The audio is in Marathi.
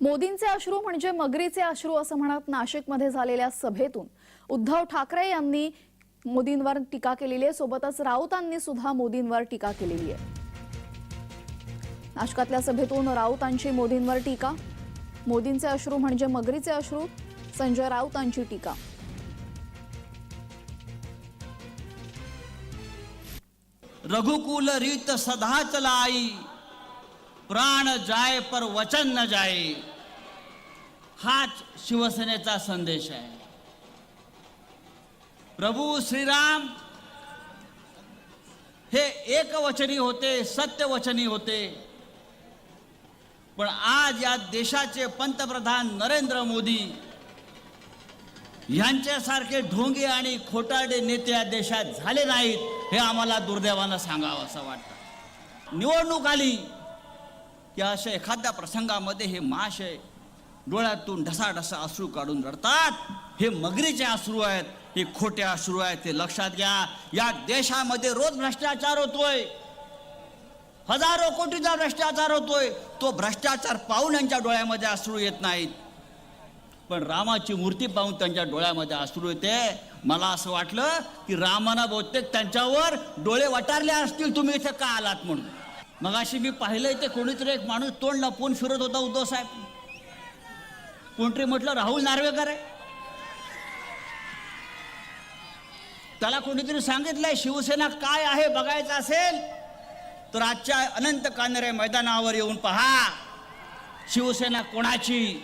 मोदींचे अश्रू म्हणजे मगरीचे अश्रू असं म्हणत नाशिकमध्ये झालेल्या सभेतून उद्धव ठाकरे यांनी मोदींवर टीका केलेली आहे। सोबतच राऊतांनी सुद्धा मोदींवर टीका केलेली आहे। नाशिकातल्या सभेतून राऊतांची मोदींवर टीका। मोदींचे अश्रू म्हणजे मगरीचे अश्रू, संजय राऊतांची टीका। रघुकुल रीत सदा चलाई, प्राण जाए पर वचन न जाए, हाच शिवसेनेचा संदेश आहे। प्रभू श्रीराम हे एकवचनी होते, सत्यवचनी होते, पण आज या देशाचे पंतप्रधान नरेंद्र मोदी यांच्यासारखे ढोंगे आणि खोटारडे नेते या देशात झाले नाहीत, हे आम्हाला दुर्दैवानं सांगावं असं वाटतं। निवडणूक आली की अशा एखाद्या प्रसंगामध्ये हे महाशय डोळ्यातून ढसाढसा अश्रू काढून रडतात। हे मगरीचे अश्रू आहेत, हे खोटे अश्रू आहेत, ते लक्षात घ्या। या देशामध्ये रोज भ्रष्टाचार होतोय, हजारो कोटीचा भ्रष्टाचार होतोय। तो भ्रष्टाचार पाहून यांच्या डोळ्यामध्ये अश्रू येत नाहीत, पण रामाची मूर्ती पाहून त्यांच्या डोळ्यामध्ये अश्रू येते। मला असं वाटलं की रामाना बहुतेक त्यांच्यावर डोळे वटारले असतील, तुम्ही इथे का आलात म्हणून। मगाशी मी पाहिलं ते कोणीतरी एक माणूस तोंड लपवून फिरत होता उद्धव साहेब। कोणतरी म्हटलं राहुल नार्वेकर आहे, त्याला कोणीतरी सांगितलंय शिवसेना काय आहे बघायचं असेल तर आजच्या अनंत कानरे मैदानावर येऊन पहा, शिवसेना कोणाची